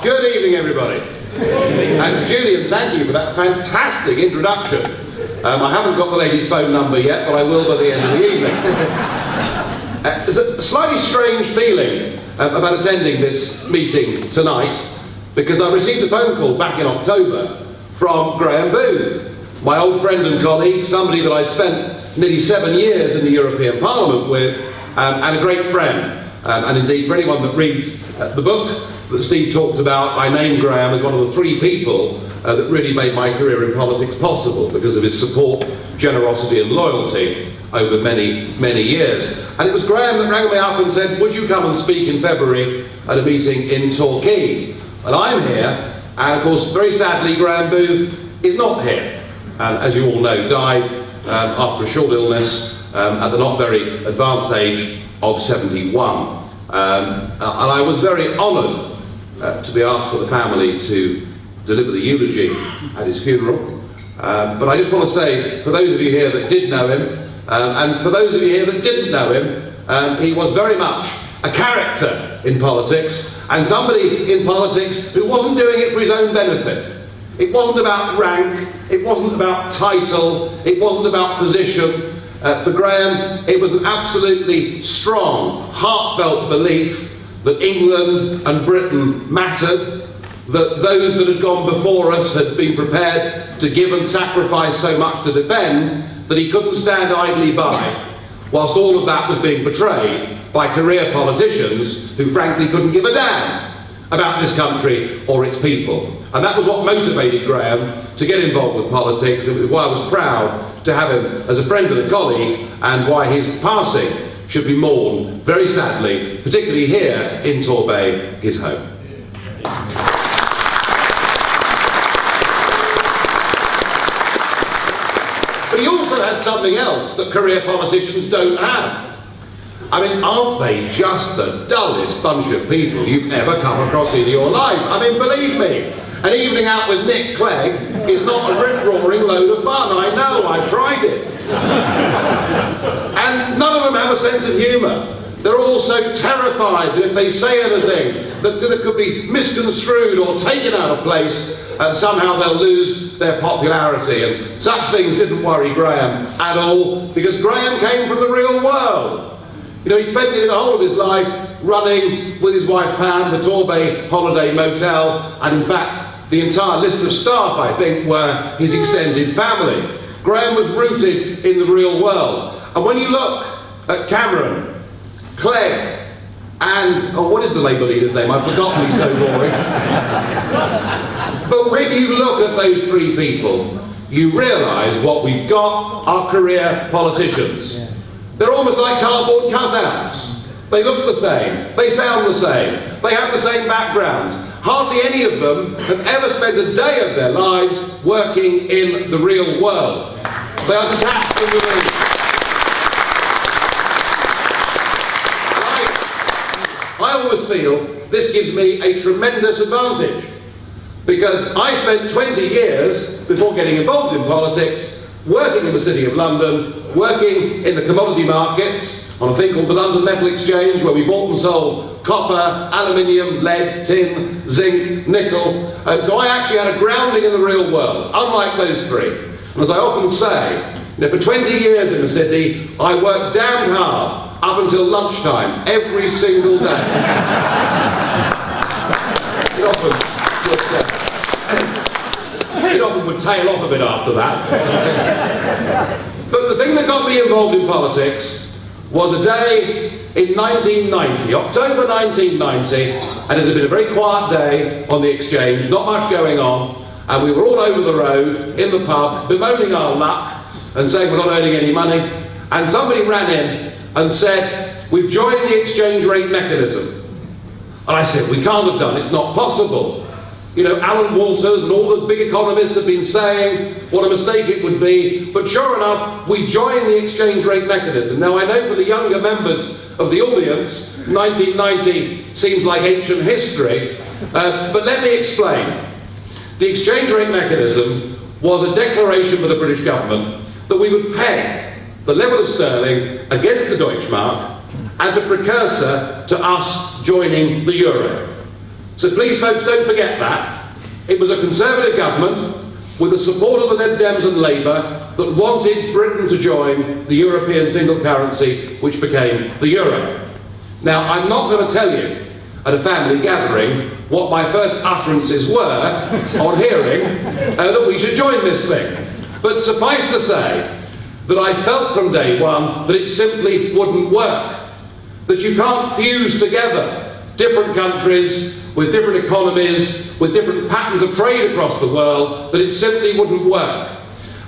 Good evening, everybody. And Julian, thank you for that fantastic introduction. I haven't got the lady's phone number yet, but I will by the end of the evening. There's a slightly strange feeling about attending this meeting tonight, because I received a phone call back in October from Graham Booth, my old friend and colleague, somebody that I'd spent nearly 7 years in the European Parliament with, and a great friend. And indeed, for anyone that reads the book that Steve talked about, I named Graham as one of the 3 people that really made my career in politics possible because of his support, generosity and loyalty over many, many years. And it was Graham that rang me up and said, would you come and speak in February at a meeting in Torquay? And I'm here, and of course, very sadly, Graham Booth is not here. And as you all know, died after a short illness at the not very advanced age of 71. And I was very honoured to be asked by the family to deliver the eulogy at his funeral. But I just want to say, for those of you here that did know him, and for those of you here that didn't know him, he was very much a character in politics, and somebody in politics who wasn't doing it for his own benefit. It wasn't about rank, it wasn't about title, it wasn't about position. For Graham, it was an absolutely strong, heartfelt belief that England and Britain mattered, that those that had gone before us had been prepared to give and sacrifice so much to defend that he couldn't stand idly by, whilst all of that was being betrayed by career politicians who frankly couldn't give a damn about this country or its people. And that was what motivated Graham to get involved with politics. It was why I was proud to have him as a friend and a colleague, and why his passing should be mourned very sadly, particularly here in Torbay, his home. But he also had something else that career politicians don't have. I mean, aren't they just the dullest bunch of people you've ever come across in your life? I mean, believe me, an evening out with Nick Clegg is not a rip-roaring load of fun. I know, I tried it. And none of them have a sense of humour. They're all so terrified that if they say anything that could be misconstrued or taken out of place, somehow they'll lose their popularity. And such things didn't worry Graham at all, because Graham came from the real world. You know, he spent the whole of his life running with his wife Pam the Torbay Holiday Motel, and in fact the entire list of staff, I think, were his extended family. Graham was rooted in the real world. And when you look at Cameron, Clegg, and, oh, what is the Labour leader's name? I've forgotten, he's so boring. But when you look at those 3 people, you realise what we've got are career politicians. They're almost like cardboard cutouts. They look the same, they sound the same, they have the same backgrounds. Hardly any of them have ever spent a day of their lives working in the real world. They are detached from the real. I always feel this gives me a tremendous advantage, because I spent 20 years before getting involved in politics working in the City of London, working in the commodity markets on a thing called the London Metal Exchange, where we bought and sold copper, aluminium, lead, tin, zinc, nickel. So I actually had a grounding in the real world, unlike those 3. And as I often say, you know, for 20 years in the city, I worked damned hard up until lunchtime every single day. It often would tail off a bit after that. But the thing that got me involved in politics was a day in 1990, October 1990, and it had been a very quiet day on the Exchange, not much going on, and we were all over the road, in the pub, bemoaning our luck, and saying we're not earning any money, and somebody ran in and said, we've joined the exchange rate mechanism. And I said, we can't have done, it's not possible. You know, Alan Walters and all the big economists have been saying what a mistake it would be, but sure enough, we joined the exchange rate mechanism. Now, I know for the younger members of the audience, 1990 seems like ancient history, but let me explain. The exchange rate mechanism was a declaration for the British government that we would peg the level of sterling against the Deutschmark as a precursor to us joining the euro. So please folks, don't forget that. It was a Conservative government with the support of the Lib Dems and Labour that wanted Britain to join the European single currency, which became the euro. Now, I'm not going to tell you at a family gathering what my first utterances were on hearing that we should join this thing. But suffice to say that I felt from day one that it simply wouldn't work. That you can't fuse together different countries with different economies, with different patterns of trade across the world, that it simply wouldn't work.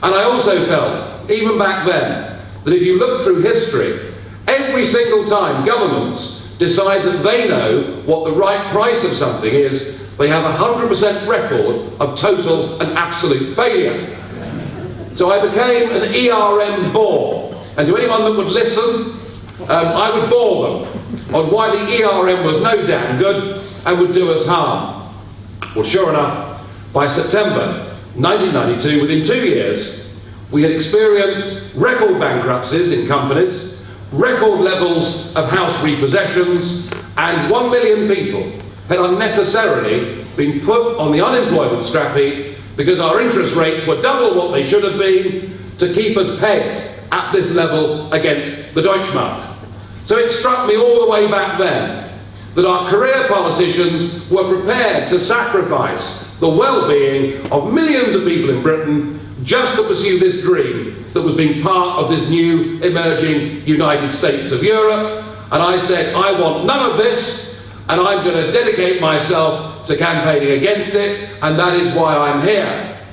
And I also felt, even back then, that if you look through history, every single time governments decide that they know what the right price of something is, they have a 100% record of total and absolute failure. So I became an ERM bore, and to anyone that would listen, I would bore them on why the ERM was no damn good and would do us harm. Well, sure enough, by September 1992, within 2 years, we had experienced record bankruptcies in companies, record levels of house repossessions, and 1 million people had unnecessarily been put on the unemployment scrap heap because our interest rates were double what they should have been to keep us pegged at this level against the Deutschmark. So it struck me all the way back then that our career politicians were prepared to sacrifice the well-being of millions of people in Britain just to pursue this dream that was being part of this new emerging United States of Europe. And I said, I want none of this, and I'm going to dedicate myself to campaigning against it, and that is why I'm here.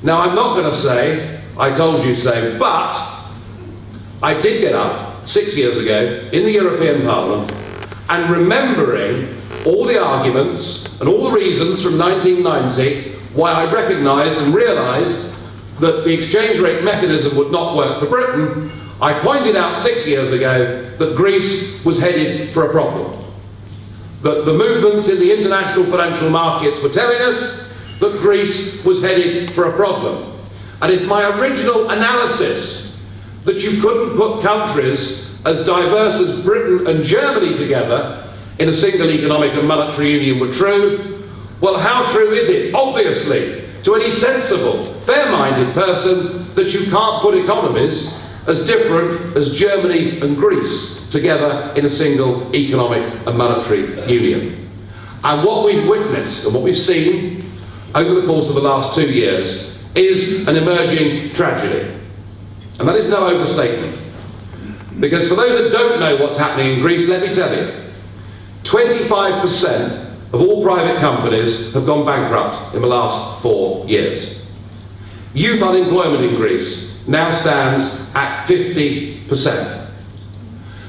Now, I'm not going to say, I told you so, but I did get up 6 years ago in the European Parliament, and remembering all the arguments and all the reasons from 1990 why I recognised and realised that the exchange rate mechanism would not work for Britain, I pointed out 6 years ago that Greece was headed for a problem. That the movements in the international financial markets were telling us that Greece was headed for a problem. And if my original analysis that you couldn't put countries as diverse as Britain and Germany together in a single economic and monetary union were true, well, how true is it, obviously, to any sensible, fair-minded person that you can't put economies as different as Germany and Greece together in a single economic and monetary union? And what we've witnessed and what we've seen over the course of the last 2 years is an emerging tragedy. And that is no overstatement. Because for those that don't know what's happening in Greece, let me tell you, 25% of all private companies have gone bankrupt in the last 4 years. Youth unemployment in Greece now stands at 50%.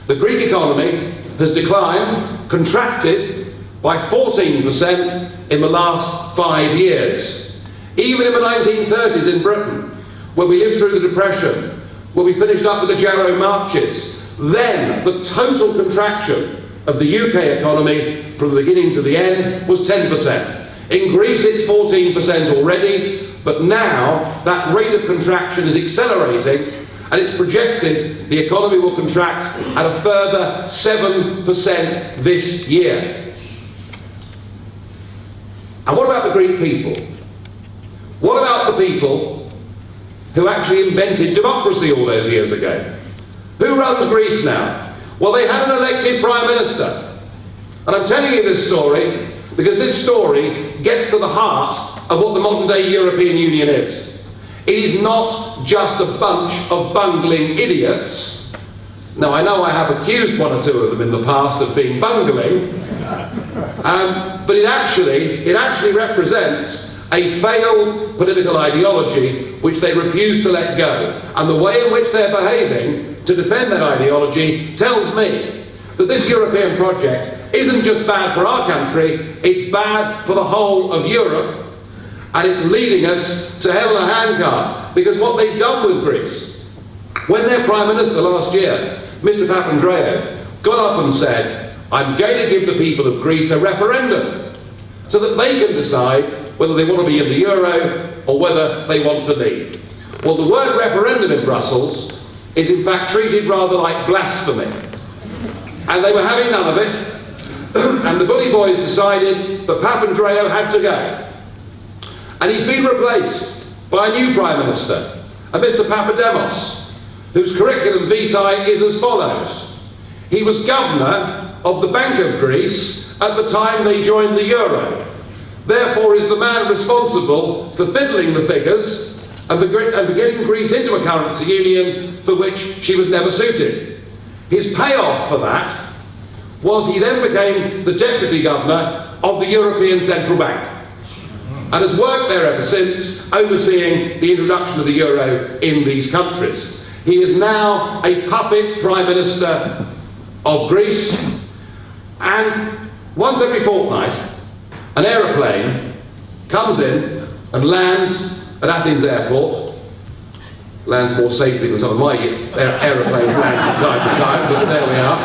The Greek economy has declined, contracted by 14% in the last 5 years. Even in the 1930s in Britain, when we lived through the Depression, when we finished up with the Jarrow marches, then the total contraction of the UK economy from the beginning to the end was 10%. In Greece it's 14% already, but now that rate of contraction is accelerating, and it's projected the economy will contract at a further 7% this year. And what about the Greek people? What about the people who actually invented democracy all those years ago? Who runs Greece now? Well, they had an elected Prime Minister. And I'm telling you this story because this story gets to the heart of what the modern day European Union is. It is not just a bunch of bungling idiots. Now, I know I have accused one or two of them in the past of being bungling, but it actually represents a failed political ideology which they refuse to let go. And the way in which they're behaving to defend that ideology tells me that this European project isn't just bad for our country, it's bad for the whole of Europe, and it's leading us to hell in a handcart. Because what they've done with Greece, when their Prime Minister last year, Mr. Papandreou, got up and said, I'm going to give the people of Greece a referendum so that they can decide whether they want to be in the euro or whether they want to leave. Well, the word referendum in Brussels is in fact treated rather like blasphemy. And they were having none of it. And the bully boys decided that Papandreou had to go. And he's been replaced by a new Prime Minister, a Mr. Papademos, whose curriculum vitae is as follows. He was governor of the Bank of Greece at the time they joined the euro. Therefore is the man responsible for fiddling the figures and for getting Greece into a currency union for which she was never suited. His payoff for that was he then became the deputy governor of the European Central Bank and has worked there ever since, overseeing the introduction of the euro in these countries. He is now a puppet Prime Minister of Greece, and once every fortnight an aeroplane comes in and lands at Athens airport. Lands more safely than some of my aeroplanes land from time to time, but there we are.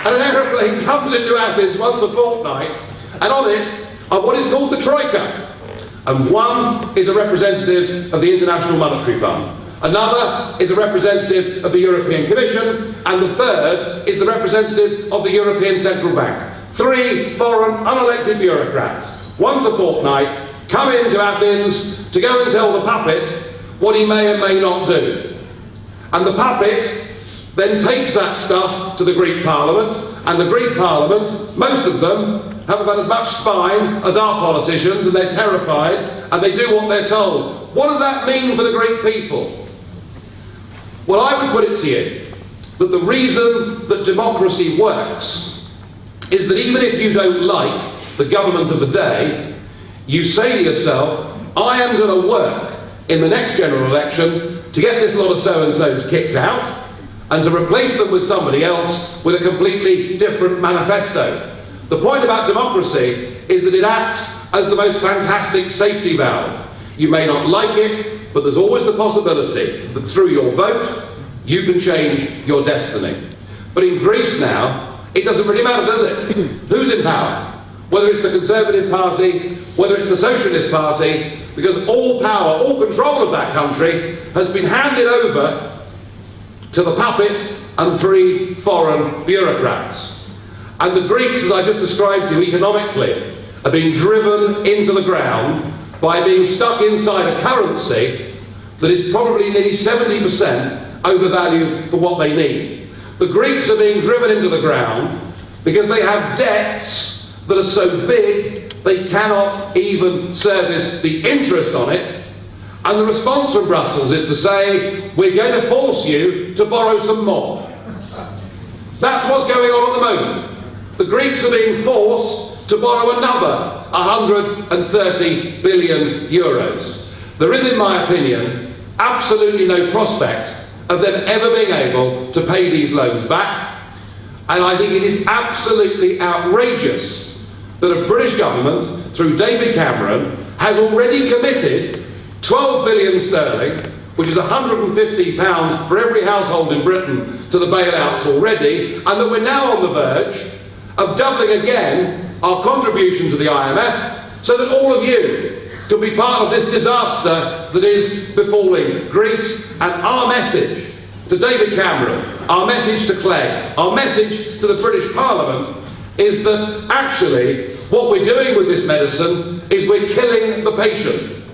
And an aeroplane comes into Athens once a fortnight, and on it are what is called the Troika. And one is a representative of the International Monetary Fund. Another is a representative of the European Commission, and the third is the representative of the European Central Bank. 3 foreign unelected bureaucrats, once a fortnight, come into Athens to go and tell the puppet what he may and may not do. And the puppet then takes that stuff to the Greek Parliament, and the Greek Parliament, most of them, have about as much spine as our politicians, and they're terrified, and they do what they're told. What does that mean for the Greek people? Well, I would put it to you that the reason that democracy works is that even if you don't like the government of the day, you say to yourself, I am going to work in the next general election to get this lot of so-and-sos kicked out and to replace them with somebody else with a completely different manifesto. The point about democracy is that it acts as the most fantastic safety valve. You may not like it, but there's always the possibility that through your vote, you can change your destiny. But in Greece now, it doesn't really matter, does it? Who's in power? Whether it's the Conservative Party, whether it's the Socialist Party, because all power, all control of that country has been handed over to the puppet and 3 foreign bureaucrats. And the Greeks, as I just described to you economically, are being driven into the ground by being stuck inside a currency that is probably nearly 70% overvalued for what they need. The Greeks are being driven into the ground because they have debts that are so big they cannot even service the interest on it. And the response from Brussels is to say, we're going to force you to borrow some more. That's what's going on at the moment. The Greeks are being forced to borrow another 130 billion euros. There is, in my opinion, absolutely no prospect of them ever being able to pay these loans back. And I think it is absolutely outrageous that a British government, through David Cameron, has already committed 12 billion sterling, which is £150 for every household in Britain, to the bailouts already, and that we're now on the verge of doubling again our contribution to the IMF, so that all of you can be part of this disaster that is befalling Greece. And our message to David Cameron, our message to Clegg, our message to the British Parliament is that actually what we're doing with this medicine is we're killing the patient.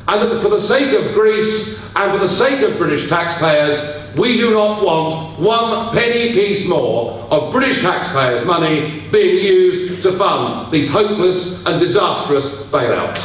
And that for the sake of Greece and for the sake of British taxpayers, we do not want 1 penny piece more of British taxpayers' money being used to fund these hopeless and disastrous bailouts.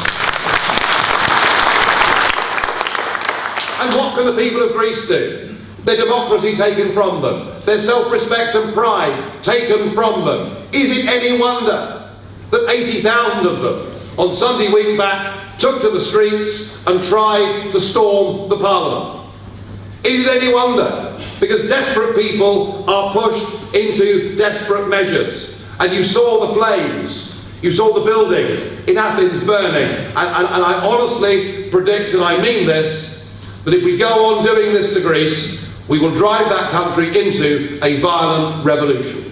And what can the people of Greece do? Their democracy taken from them, their self-respect and pride taken from them. Is it any wonder that 80,000 of them on Sunday week back took to the streets and tried to storm the Parliament? Is it any wonder? Because desperate people are pushed into desperate measures. And you saw the flames, you saw the buildings in Athens burning. And I honestly predict, and I mean this, that if we go on doing this to Greece, we will drive that country into a violent revolution.